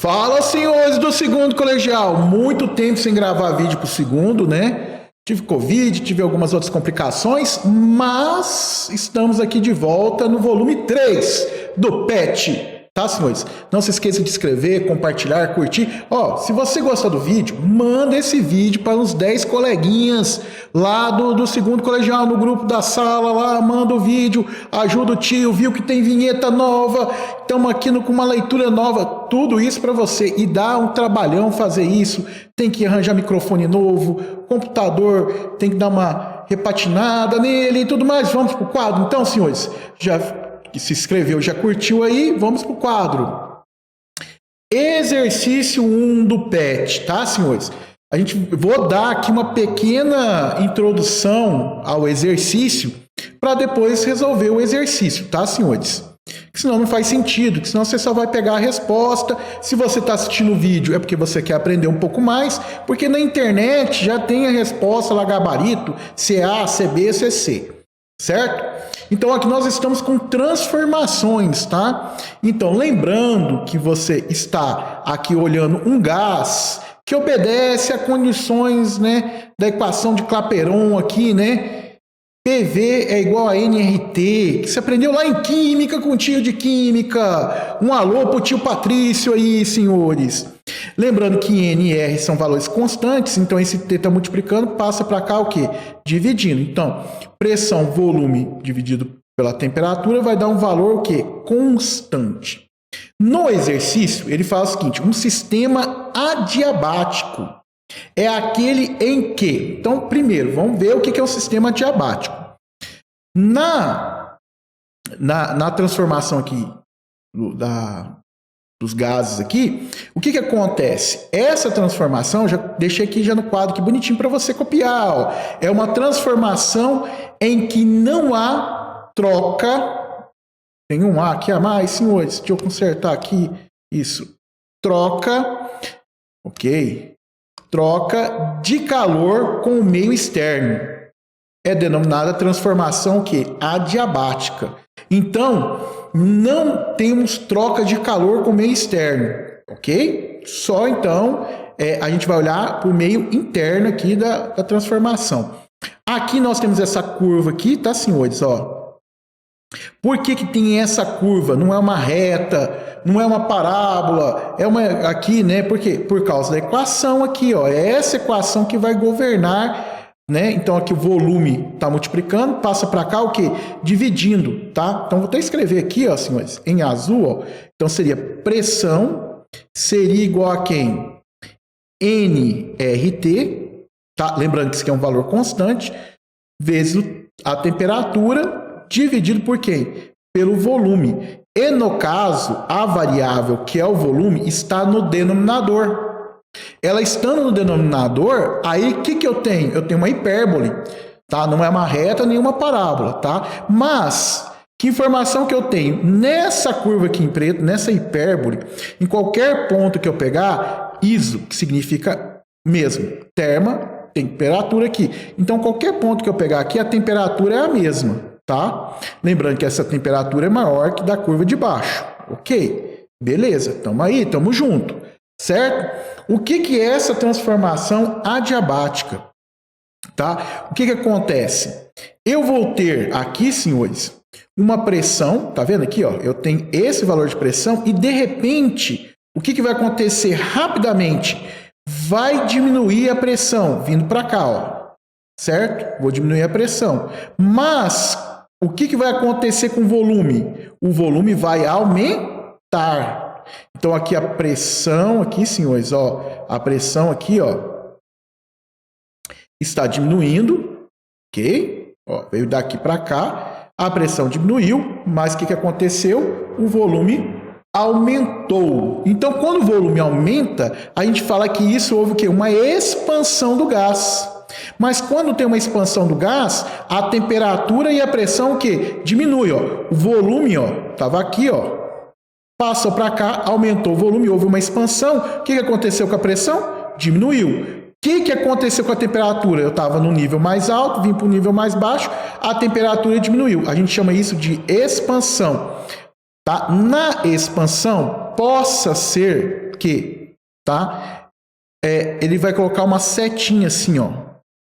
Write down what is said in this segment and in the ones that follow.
Fala, senhores do segundo colegial. Muito tempo sem gravar vídeo pro segundo, né? Tive Covid, tive algumas outras complicações, mas estamos aqui de volta no volume 3 do PET. Tá, senhores? Não se esqueça de inscrever, compartilhar, curtir. Ó, se você gostar do vídeo, manda esse vídeo para uns 10 coleguinhas lá do segundo colegial, no grupo da sala lá, manda o vídeo, ajuda o tio, viu que tem vinheta nova, estamos aqui com uma leitura nova, tudo isso para você. E dá um trabalhão fazer isso, tem que arranjar microfone novo, computador, tem que dar uma repatinada nele e tudo mais. Vamos pro quadro então, senhores? Já que se inscreveu, já curtiu aí, vamos pro quadro. Exercício 1 do PET, tá, senhores? Vou dar aqui uma pequena introdução ao exercício para depois resolver o exercício, tá, senhores? Que senão não faz sentido, que senão você só vai pegar a resposta. Se você está assistindo o vídeo é porque você quer aprender um pouco mais, porque na internet já tem a resposta lá, gabarito, CA, CB, CC, certo? Então aqui nós estamos com transformações, tá? Então lembrando que você está aqui olhando um gás que obedece a condições, né, da equação de Clapeyron aqui, né? PV é igual a nRT, que você aprendeu lá em Química com o tio de Química. Um alô pro tio Patrício aí, senhores. Lembrando que N e R são valores constantes, então esse T está multiplicando, passa para cá o quê? Dividindo. Então, pressão, volume dividido pela temperatura vai dar um valor o quê? Constante. No exercício, ele fala o seguinte, um sistema adiabático é aquele em que... Então, primeiro, vamos ver o que é um sistema adiabático. Na transformação aqui dos gases aqui, o que acontece? Essa transformação, já deixei aqui já no quadro que bonitinho para você copiar. Ó. É uma transformação em que não há troca. Tem um A aqui a mais, senhores. Deixa eu consertar aqui. Isso. Troca. Ok. Troca de calor com o meio externo. É denominada transformação o quê? Adiabática. Então, não temos troca de calor com o meio externo, ok? Só então a gente vai olhar para o meio interno aqui da transformação. Aqui nós temos essa curva aqui, tá, senhores? Ó. Por que tem essa curva? Não é uma reta, não é uma parábola, é uma aqui, né? Por quê? Por causa da equação aqui, ó. É essa equação que vai governar, né? Então aqui o volume está multiplicando, passa para cá o quê? Dividindo, tá? Então vou até escrever aqui, ó, senhores, em azul, ó. Então seria pressão seria igual a quem? nRT, tá? Lembrando que isso aqui é um valor constante, vezes a temperatura dividido por quem? Pelo volume. E no caso, a variável, que é o volume, está no denominador. Ela estando no denominador, aí o que eu tenho? Eu tenho uma hipérbole, tá? Não é uma reta nem uma parábola, tá? Mas, que informação que eu tenho? Nessa curva aqui em preto, nessa hipérbole, em qualquer ponto que eu pegar, iso, que significa mesmo, terma, temperatura aqui. Então, qualquer ponto que eu pegar aqui, a temperatura é a mesma. Tá? Lembrando que essa temperatura é maior que da curva de baixo. Ok? Beleza, estamos aí, estamos juntos. Certo? O que é essa transformação adiabática? Tá? O que acontece? Eu vou ter aqui, senhores, uma pressão, tá vendo aqui? Ó, eu tenho esse valor de pressão e, de repente, o que vai acontecer rapidamente? Vai diminuir a pressão, vindo para cá, ó. Certo? Vou diminuir a pressão. Mas o que vai acontecer com o volume? O volume vai aumentar. Então, aqui a pressão, aqui, senhores, ó, a pressão aqui, ó, está diminuindo, ok? Ó, veio daqui para cá, a pressão diminuiu, mas o que aconteceu? O volume aumentou. Então, quando o volume aumenta, a gente fala que isso houve o quê? Uma expansão do gás. Mas quando tem uma expansão do gás, a temperatura e a pressão o quê? Diminui, ó. O volume, ó, estava aqui, ó. Passou para cá, aumentou o volume, houve uma expansão. O que aconteceu com a pressão? Diminuiu. O que aconteceu com a temperatura? Eu estava no nível mais alto, vim para o nível mais baixo, a temperatura diminuiu. A gente chama isso de expansão. tá? Na expansão, possa ser que, tá? Ele vai colocar uma setinha assim, ó,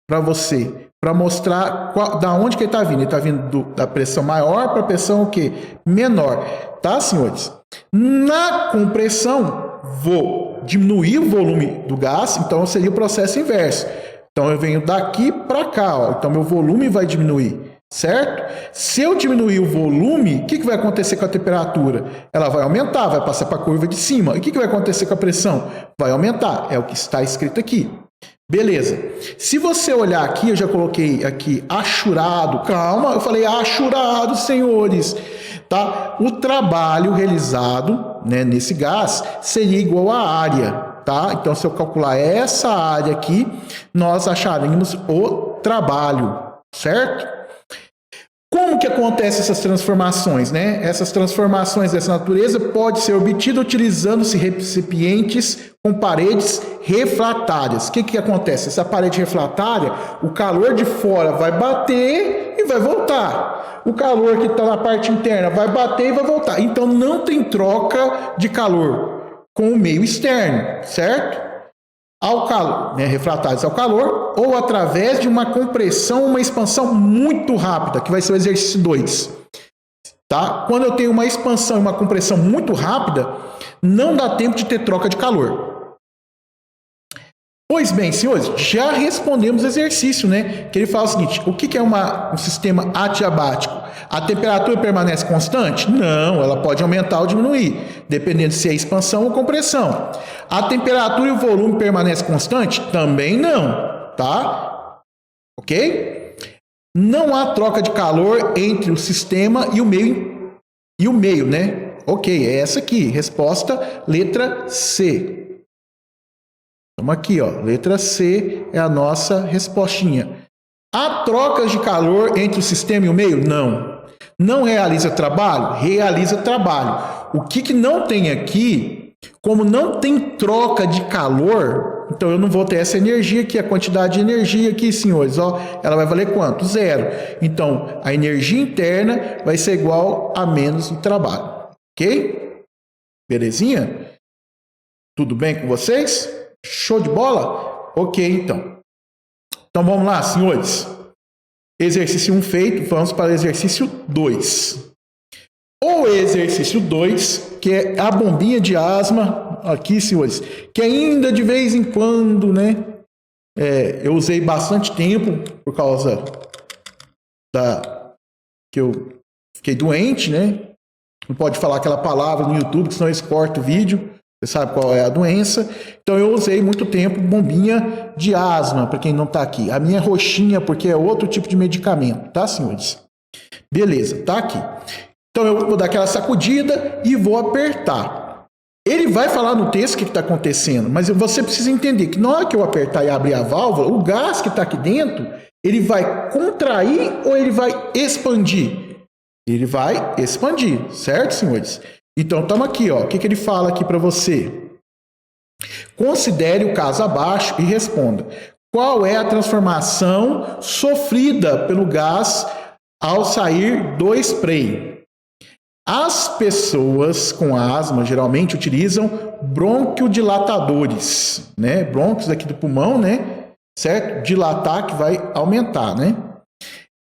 para você, para mostrar da onde que ele está vindo. Ele está vindo da pressão maior para a pressão o quê? Menor, tá, senhores? Na compressão, vou diminuir o volume do gás, então seria o processo inverso. Então eu venho daqui para cá, ó, então meu volume vai diminuir, certo? Se eu diminuir o volume, o que vai acontecer com a temperatura? Ela vai aumentar, vai passar para a curva de cima. E o que vai acontecer com a pressão? Vai aumentar, é o que está escrito aqui. Beleza. Se você olhar aqui, eu já coloquei aqui achurado. Calma, eu falei achurado, senhores. Tá? O trabalho realizado, né, nesse gás seria igual à área. Tá? Então, se eu calcular essa área aqui, nós acharíamos o trabalho, certo? Como que acontecem essas transformações, né? Essas transformações dessa natureza podem ser obtidas utilizando-se recipientes com paredes refratárias. O que acontece? Essa parede refratária, o calor de fora vai bater e vai voltar. O calor que está na parte interna vai bater e vai voltar. Então, não tem troca de calor com o meio externo, certo? Ao calor, né, refratários ao calor, ou através de uma compressão, uma expansão muito rápida, que vai ser o exercício 2. Tá? Quando eu tenho uma expansão e uma compressão muito rápida, não dá tempo de ter troca de calor. Pois bem, senhores, já respondemos o exercício, né? Que ele fala o seguinte: o que é um sistema adiabático? A temperatura permanece constante? Não, ela pode aumentar ou diminuir, dependendo se é expansão ou compressão. A temperatura e o volume permanecem constantes? Também não, tá? Ok? Não há troca de calor entre o sistema e o meio, né? Ok, é essa aqui, resposta letra C. Vamos aqui, ó, letra C é a nossa respostinha. Há trocas de calor entre o sistema e o meio? Não. Não realiza trabalho? Realiza trabalho. O que não tem aqui, como não tem troca de calor, então eu não vou ter essa energia aqui, a quantidade de energia aqui, senhores, ó, ela vai valer quanto? Zero. Então, a energia interna vai ser igual a menos o trabalho. Ok? Belezinha? Tudo bem com vocês? Show de bola? Ok, então. Então vamos lá, senhores. Exercício 1 feito, vamos para o exercício 2. O exercício 2, que é a bombinha de asma, aqui, senhores, que ainda de vez em quando, né, eu usei bastante tempo por causa que eu fiquei doente, né? Não pode falar aquela palavra no YouTube, que senão eles cortam o vídeo. Você sabe qual é a doença. Então, eu usei muito tempo bombinha de asma, para quem não está aqui. A minha roxinha, porque é outro tipo de medicamento, tá, senhores? Beleza, tá aqui. Então, eu vou dar aquela sacudida e vou apertar. Ele vai falar no texto o que está acontecendo, mas você precisa entender que na hora que eu apertar e abrir a válvula, o gás que está aqui dentro, ele vai contrair ou ele vai expandir? Ele vai expandir, certo, senhores? Então, estamos aqui, ó. O que ele fala aqui para você? Considere o caso abaixo e responda. Qual é a transformação sofrida pelo gás ao sair do spray? As pessoas com asma geralmente utilizam bronquiodilatadores, né? Brônquios aqui do pulmão, né? Certo? Dilatar que vai aumentar, né?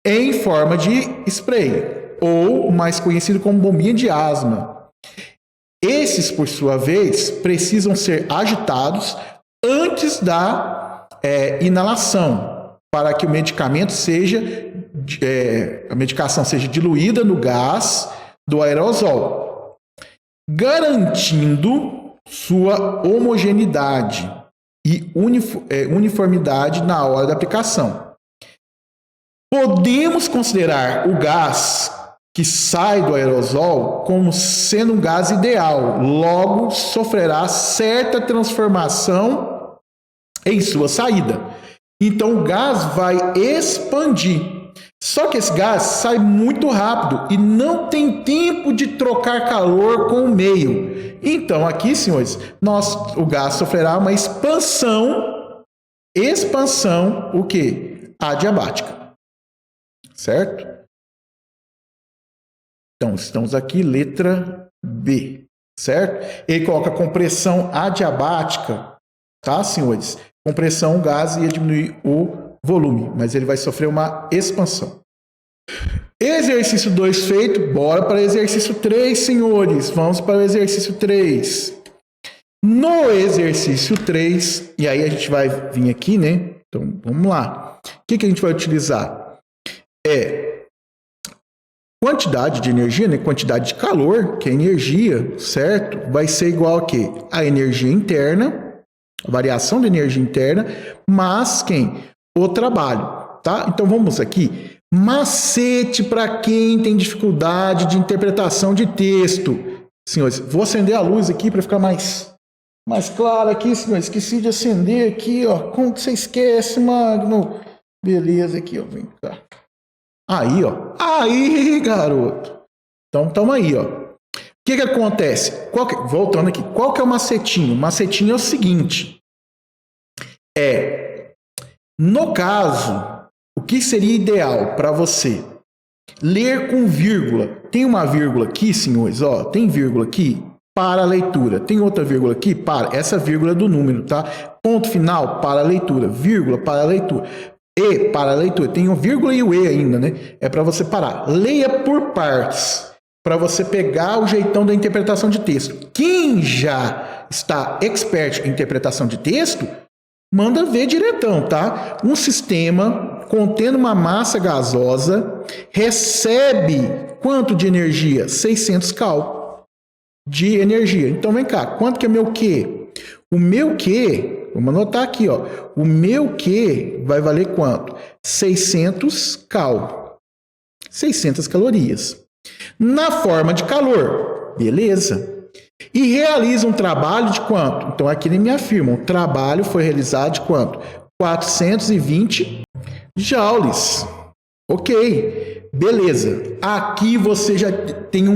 Em forma de spray, ou mais conhecido como bombinha de asma. Esses, por sua vez, precisam ser agitados antes da inalação, para que o medicamento a medicação seja diluída no gás do aerosol, garantindo sua homogeneidade e uniformidade na hora da aplicação. Podemos considerar o gás que sai do aerosol como sendo um gás ideal, logo sofrerá certa transformação em sua saída. Então o gás vai expandir. Só que esse gás sai muito rápido e não tem tempo de trocar calor com o meio. Então aqui, senhores, o gás sofrerá uma expansão, o quê? Adiabática. Certo? Então, estamos aqui, letra B, certo? Ele coloca compressão adiabática, tá, senhores? Compressão, o gás ia diminuir o volume, mas ele vai sofrer uma expansão. Exercício 2 feito, bora para o exercício 3, senhores. Vamos para o exercício 3. No exercício 3, e aí a gente vai vir aqui, né? Então, vamos lá. O que a gente vai utilizar? Quantidade de energia, né? Quantidade de calor, que é energia, certo? Vai ser igual a quê? A energia interna, a variação da energia interna, mas quem? O trabalho, tá? Então, vamos aqui. Macete para quem tem dificuldade de interpretação de texto. Senhores, vou acender a luz aqui para ficar mais claro aqui, senhores. Esqueci de acender aqui, ó. Como que você esquece, Magno? Beleza, aqui, ó. Vem cá. Aí, ó. Aí, garoto. Então, tamo aí, ó. O que acontece? Voltando aqui. Qual que é o macetinho? O macetinho é o seguinte. No caso, o que seria ideal para você? Ler com vírgula. Tem uma vírgula aqui, senhores, ó. Tem vírgula aqui para a leitura. Tem outra vírgula aqui para. Essa vírgula é do número, tá? Ponto final para a leitura. Vírgula para a leitura. E para a leitura. Tem um vírgula e o E ainda, né? É para você parar. Leia por partes. Para você pegar o jeitão da interpretação de texto. Quem já está expert em interpretação de texto, manda ver diretão, tá? Um sistema contendo uma massa gasosa recebe quanto de energia? 600 cal de energia. Então, vem cá. Quanto que é meu Q? O meu Q, vamos anotar aqui, ó. O meu Q vai valer quanto? 600 cal. 600 calorias. Na forma de calor. Beleza. E realiza um trabalho de quanto? Então, aqui ele me afirma, o trabalho foi realizado de quanto? 420 joules. Ok, beleza. Aqui você já tem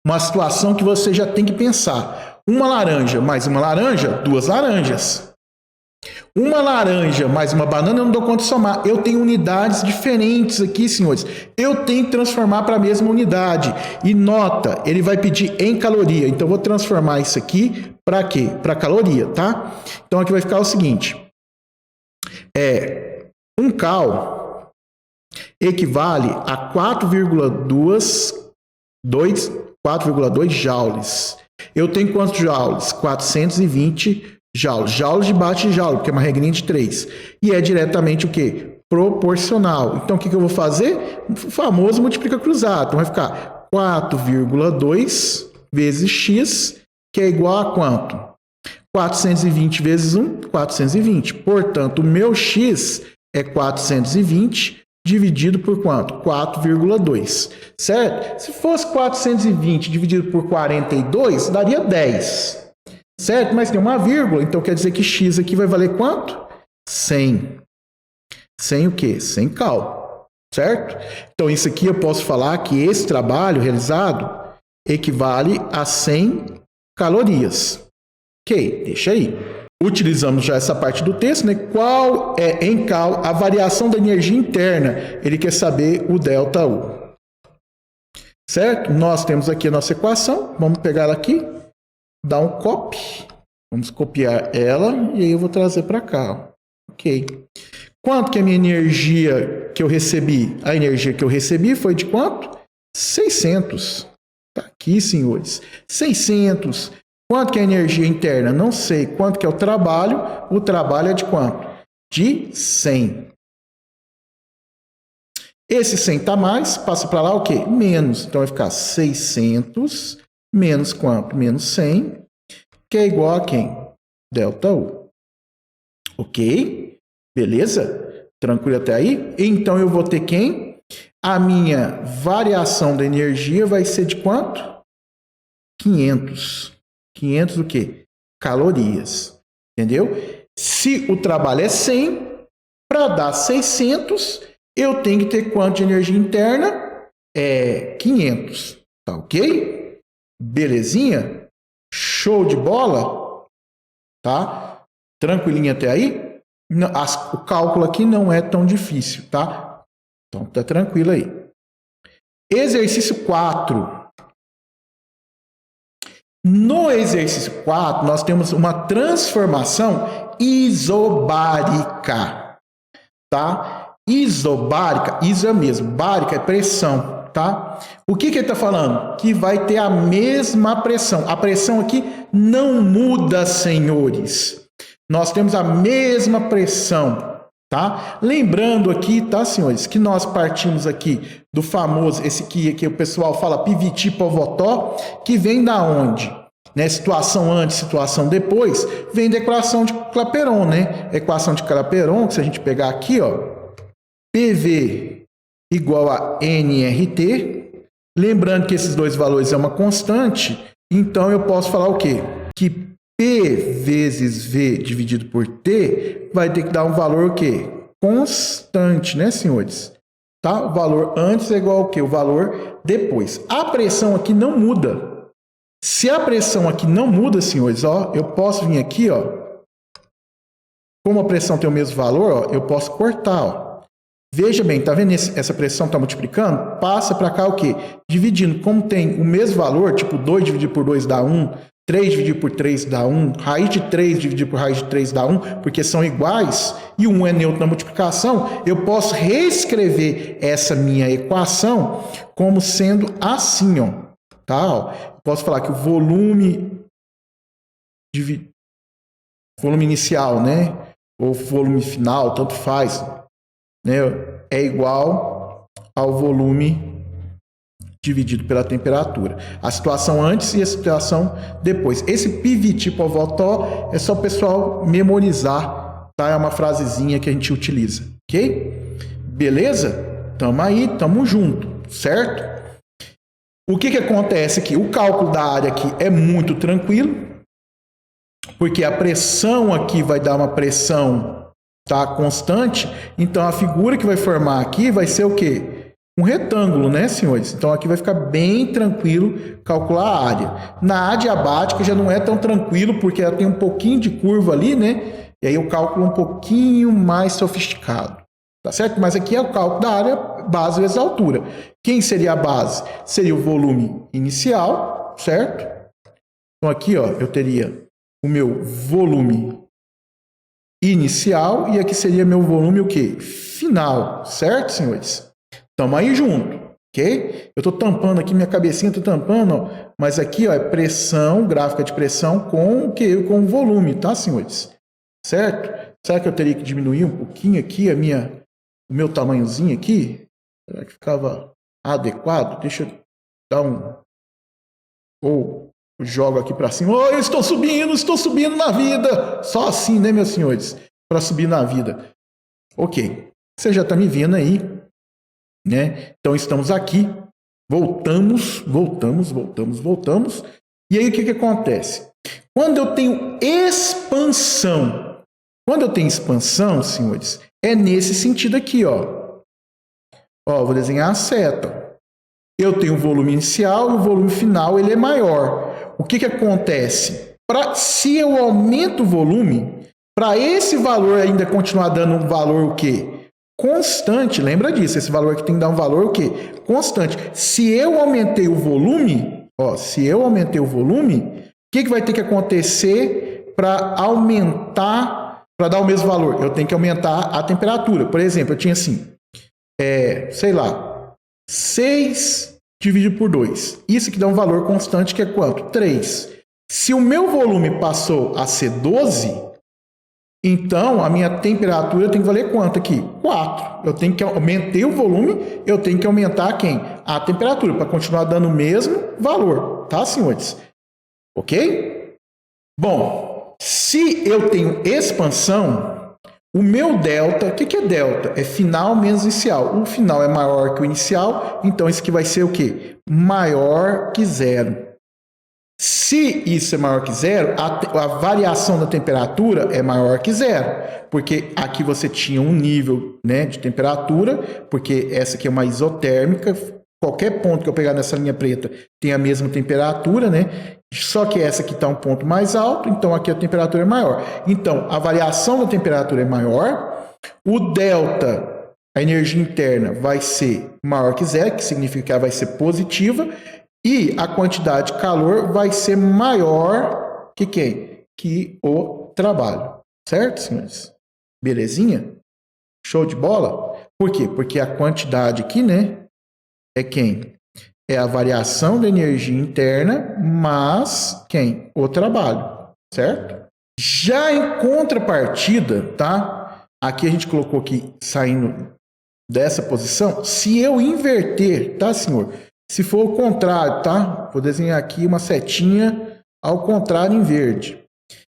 uma situação que você já tem que pensar. Uma laranja mais uma laranja, 2 laranjas. Uma laranja mais uma banana, eu não dou conta de somar. Eu tenho unidades diferentes aqui, senhores. Eu tenho que transformar para a mesma unidade. E nota, ele vai pedir em caloria. Então, eu vou transformar isso aqui para quê? Para caloria, tá? Então, aqui vai ficar o seguinte. 1 cal equivale a 4,2 joules. Eu tenho quantos joules? 420 joules. Joules de bate de joule, porque é uma regrinha de 3. E é diretamente o quê? Proporcional. Então, o que eu vou fazer? O famoso multiplica cruzado. Então, vai ficar 4,2 vezes x, que é igual a quanto? 420 vezes 1, 420. Portanto, o meu x é 420 dividido por quanto? 4,2. Certo? Se fosse 420 dividido por 42, daria 10. Certo? Mas tem uma vírgula, então quer dizer que x aqui vai valer quanto? 100. 100 o quê? 100 cal. Certo? Então, isso aqui eu posso falar que esse trabalho realizado equivale a 100 calorias. Ok, deixa aí. Utilizamos já essa parte do texto, né? Qual é em cal a variação da energia interna? Ele quer saber o ΔU. Certo? Nós temos aqui a nossa equação. Vamos pegar ela aqui. Dar um copy. Vamos copiar ela e aí eu vou trazer para cá. Ó. Ok. Quanto que é a minha energia que eu recebi? A energia que eu recebi foi de quanto? 600. Tá aqui, senhores. 600. Quanto que é a energia interna? Não sei. Quanto que é o trabalho? O trabalho é de quanto? De 100. Esse 100 tá mais, passa para lá o quê? Menos. Então vai ficar 600 menos quanto? Menos 100, que é igual a quem? ΔU. Ok? Beleza? Tranquilo até aí? Então eu vou ter quem? A minha variação da energia vai ser de quanto? 500. 500 o quê? Calorias. Entendeu? Se o trabalho é 100, para dar 600, eu tenho que ter quanto de energia interna? 500. Tá ok? Belezinha? Show de bola? Tá? Tranquilinho até aí? O cálculo aqui não é tão difícil, tá? Então tá tranquilo aí. Exercício 4. No exercício 4, nós temos uma transformação isobárica, tá? Isobárica, iso é mesmo, bárica é pressão, tá? O que ele está falando? Que vai ter a mesma pressão. A pressão aqui não muda, senhores. Nós temos a mesma pressão, tá? Lembrando aqui, tá, senhores, que nós partimos aqui do famoso, esse que o pessoal fala piviti povotó, que vem da onde? Né? Situação antes, situação depois, vem da equação de Clapeyron, né? Equação de Clapeyron, que se a gente pegar aqui, ó, PV igual a nRT, lembrando que esses dois valores é uma constante, então eu posso falar o quê? Que P vezes V dividido por T vai ter que dar um valor o quê? Constante, né, senhores? Tá? O valor antes é igual ao quê? O valor depois. A pressão aqui não muda. Se a pressão aqui não muda, senhores, ó, eu posso vir aqui, ó. Como a pressão tem o mesmo valor, ó, eu posso cortar, ó. Veja bem, tá vendo essa pressão está multiplicando? Passa para cá o quê? Dividindo. Como tem o mesmo valor, tipo 2 dividido por 2 dá 1, 3 dividido por 3 dá 1, raiz de 3 dividido por raiz de 3 dá 1, porque são iguais, e o 1 é neutro na multiplicação, eu posso reescrever essa minha equação como sendo assim, ó. Tá? Ó. Posso falar que o volume inicial, né? Ou volume final, tanto faz, né, é igual ao volume dividido pela temperatura. A situação antes e a situação depois. Esse piviti povotó é só o pessoal memorizar, tá? É uma frasezinha que a gente utiliza, ok? Beleza? Tamo aí, tamo junto, certo? O que acontece aqui? O cálculo da área aqui é muito tranquilo, porque a pressão aqui vai dar uma pressão, tá, constante, então a figura que vai formar aqui vai ser o quê? Um retângulo, né, senhores? Então aqui vai ficar bem tranquilo calcular a área. Na adiabática já não é tão tranquilo, porque ela tem um pouquinho de curva ali, né? E aí o cálculo é um pouquinho mais sofisticado, tá certo? Mas aqui é o cálculo da área, base vezes altura. Quem seria a base? Seria o volume inicial, certo? Então aqui, ó, eu teria o meu volume inicial, e aqui seria meu volume o quê? Final, certo, senhores? Tamo aí junto, ok? Eu tô tampando aqui, minha cabecinha tá tampando, ó, mas aqui, ó, é pressão, gráfica de pressão com o quê? Com o volume, tá, senhores? Certo? Será que eu teria que diminuir um pouquinho aqui o meu tamanhozinho aqui? Será que ficava adequado? Deixa eu dar um... Ou... jogo aqui para cima. Oh, eu estou subindo na vida. Só assim, né, meus senhores? Para subir na vida. Ok. Você já está me vendo aí, né? Então, estamos aqui. Voltamos. E aí, o que acontece? Quando eu tenho expansão. Quando eu tenho expansão, senhores, é nesse sentido aqui, ó. Ó, vou desenhar a seta. Eu tenho o volume inicial e o volume final, ele é maior. O que acontece? Se eu aumento o volume, para esse valor ainda continuar dando um valor o quê? Constante, lembra disso, esse valor aqui tem que dar um valor o quê? Constante. Se eu aumentei o volume, ó, o que vai ter que acontecer para aumentar, para dar o mesmo valor? Eu tenho que aumentar a temperatura. Por exemplo, eu tinha assim, sei lá, 6 dividido por 2. Isso que dá um valor constante, que é quanto? 3. Se o meu volume passou a ser 12, então a minha temperatura tem que valer quanto aqui? 4. Eu tenho que aumentar o volume, eu tenho que aumentar quem? A temperatura, para continuar dando o mesmo valor. Tá, senhores? Ok? Bom, se eu tenho expansão, o meu delta, o que é delta? É final menos inicial. O final é maior que o inicial, então isso aqui vai ser o quê? Maior que zero. Se isso é maior que zero, a variação da temperatura é maior que zero, porque aqui você tinha um nível, né, de temperatura, porque essa aqui é uma isotérmica, qualquer ponto que eu pegar nessa linha preta tem a mesma temperatura, né? Só que essa aqui está um ponto mais alto, então aqui a temperatura é maior. Então, a variação da temperatura é maior, o delta A energia interna vai ser maior que zero, que significa que ela vai ser positiva, e a quantidade de calor vai ser maior que quem? Que o trabalho. Certo, senhores? Belezinha? Show de bola? Por quê? Porque a quantidade aqui, né, é quem? É a variação da energia interna, mas quem? O trabalho, certo? Já em contrapartida, tá? Aqui a gente colocou aqui, saindo dessa posição, se eu inverter, tá, senhor? Se for o contrário, tá? Vou desenhar aqui uma setinha ao contrário em verde.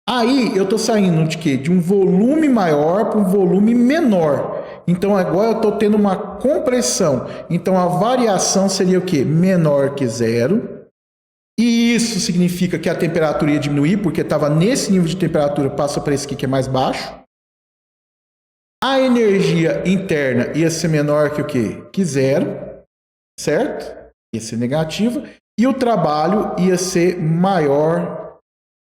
Aí eu estou saindo de quê? De um volume maior para um volume menor. Então agora eu estou tendo uma compressão. Então a variação seria o quê? Menor que zero. E isso significa que a temperatura ia diminuir, porque estava nesse nível de temperatura, passa para esse aqui que é mais baixo. A energia interna ia ser menor que o quê? Que zero, certo? Ia ser negativa. E o trabalho ia ser maior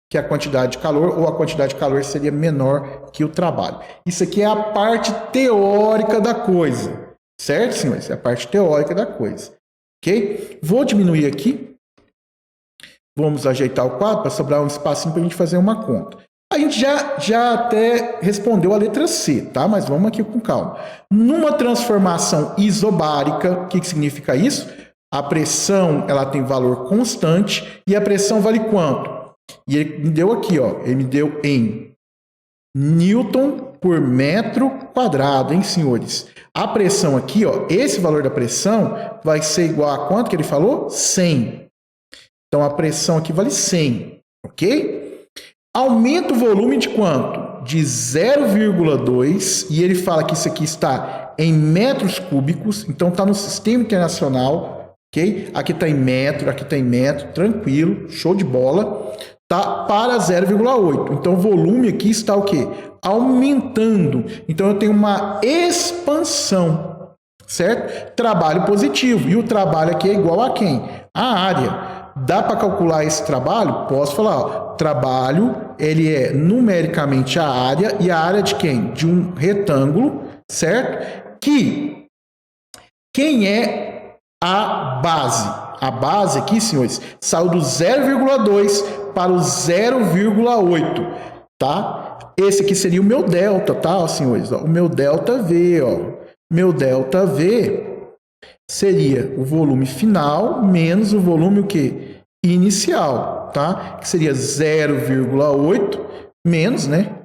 que a quantidade de calor, ou a quantidade de calor seria menor que o trabalho. Isso aqui é a parte teórica da coisa, certo, senhores? É a parte teórica da coisa, ok? Vou diminuir aqui. Vamos ajeitar o quadro para sobrar um espacinho para a gente fazer uma conta. A gente já até respondeu a letra C, tá? Mas vamos aqui com calma. Numa transformação isobárica, o que significa isso? A pressão ela tem valor constante e a pressão vale quanto? E ele me deu aqui, ó, ele me deu em Newton por metro quadrado, hein, senhores? A pressão aqui, ó, esse valor da pressão vai ser igual a quanto que ele falou? 100. Então, a pressão aqui vale 100, ok? Aumenta o volume de quanto? De 0,2, e ele fala que isso aqui está em metros cúbicos, então está no sistema internacional, ok? Aqui está em metro, tranquilo, show de bola. Tá para 0,8. Então, o volume aqui está o quê? Aumentando. Então, eu tenho uma expansão, certo? Trabalho positivo. E o trabalho aqui é igual a quem? A área. Dá para calcular esse trabalho? Posso falar. Ó, trabalho, ele é numericamente a área. E a área de quem? De um retângulo, certo? Que quem é a base? A base aqui, senhores, saiu do 0,2 para o 0,8, tá? Esse aqui seria o meu delta, tá, ó, senhores? Ó, o meu delta V, ó. Meu delta V seria o volume final menos o volume o quê? Inicial, tá? Que seria 0,8 menos, né?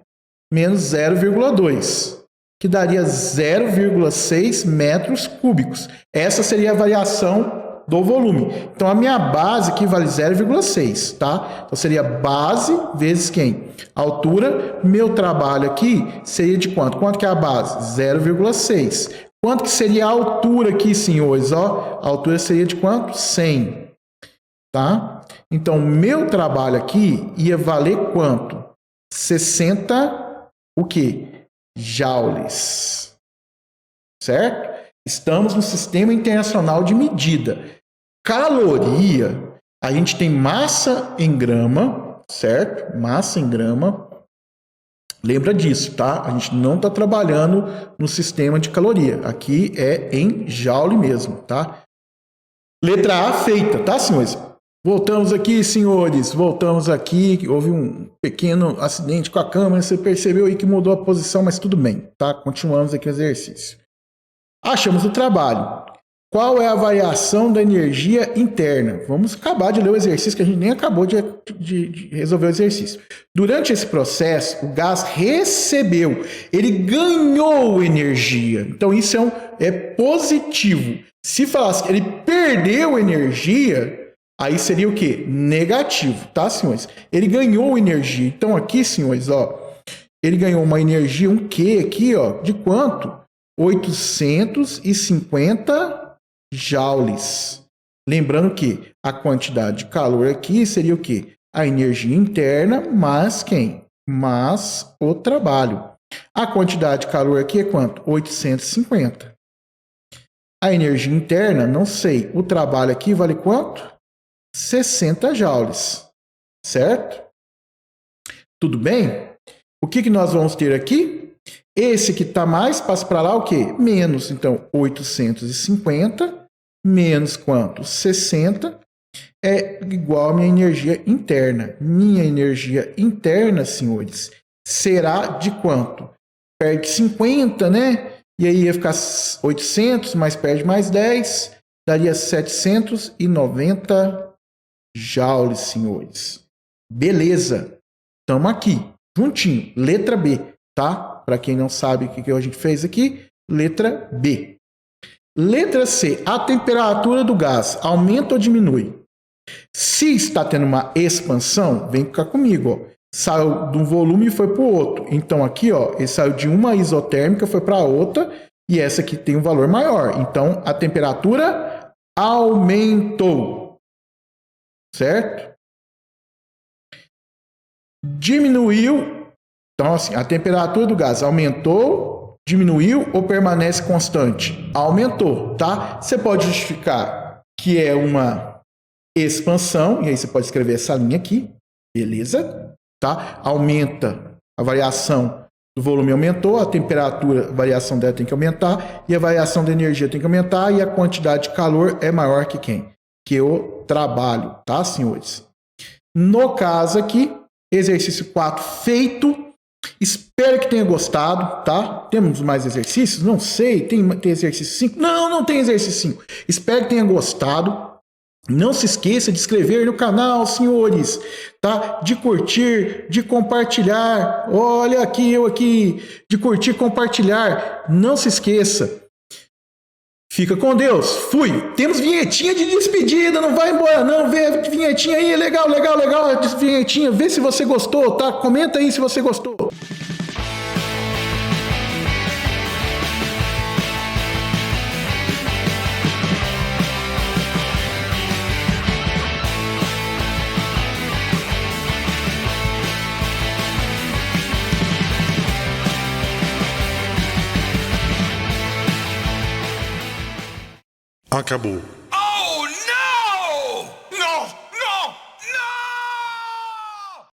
Menos 0,2, que daria 0,6 metros cúbicos. Essa seria a variação do volume. Então, a minha base aqui vale 0,6, tá? Então, seria base vezes quem? Altura. Meu trabalho aqui seria de quanto? Quanto que é a base? 0,6. Quanto que seria a altura aqui, senhores? Ó, a altura seria de quanto? 100, tá? Então, meu trabalho aqui ia valer quanto? 60, o quê? Joules. Certo? Estamos no Sistema Internacional de Medida. Caloria, a gente tem massa em grama, certo? Massa em grama. Lembra disso, tá? A gente não está trabalhando no sistema de caloria. Aqui é em joule mesmo, tá? Letra A feita, tá, senhores? Voltamos aqui, senhores. Voltamos aqui. Houve um pequeno acidente com a câmera. Você percebeu aí que mudou a posição, mas tudo bem, tá? Continuamos aqui o exercício. Achamos o trabalho. Qual é a variação da energia interna? Vamos acabar de ler o exercício, que a gente nem acabou de resolver o exercício. Durante esse processo, o gás recebeu, ele ganhou energia. Então, isso é positivo. Se falasse que ele perdeu energia, aí seria o quê? Negativo, tá, senhores? Ele ganhou energia. Então, aqui, senhores, ó, ele ganhou uma energia, um Q aqui, ó, de quanto? 850 joules. Lembrando que a quantidade de calor aqui seria o quê? A energia interna, mais quem? Mais o trabalho. A quantidade de calor aqui é quanto? 850. A energia interna, não sei. O trabalho aqui vale quanto? 60 joules. Certo? Tudo bem? O que nós vamos ter aqui? Esse que está mais passa para lá o quê? Menos. Então, 850 menos quanto? 60 é igual a minha energia interna. Minha energia interna, senhores, será de quanto? Perde 50, né? E aí ia ficar 800, mas perde mais 10, daria 790 joules, senhores. Beleza. Estamos aqui, juntinho. Letra B, tá? Para quem não sabe o que a gente fez aqui, letra B. Letra C. A temperatura do gás aumenta ou diminui? Se está tendo uma expansão, vem cá comigo, ó. Saiu de um volume e foi para o outro. Então aqui, ó, ele saiu de uma isotérmica, foi para outra, e essa aqui tem um valor maior. Então a temperatura aumentou. Certo? Diminuiu. Então, assim, a temperatura do gás aumentou, diminuiu ou permanece constante? Aumentou, tá? Você pode justificar que é uma expansão, e aí você pode escrever essa linha aqui, beleza? Tá? Aumenta a variação do volume, aumentou, a temperatura, a variação dela tem que aumentar, e a variação da energia tem que aumentar, e a quantidade de calor é maior que quem? Que o trabalho, tá, senhores? No caso aqui, exercício 4 feito. Espero que tenha gostado, tá? Temos mais exercícios? Não sei. Tem exercício 5? Não tem exercício 5. Espero que tenha gostado. Não se esqueça de se inscrever no canal, senhores, tá? De curtir, de compartilhar. Olha aqui, eu aqui. De curtir, compartilhar. Não se esqueça. Fica com Deus. Fui. Temos vinhetinha de despedida. Não vai embora, não. Vê a vinhetinha aí. Legal. A vinhetinha. Vê se você gostou, tá? Comenta aí se você gostou. Acabou.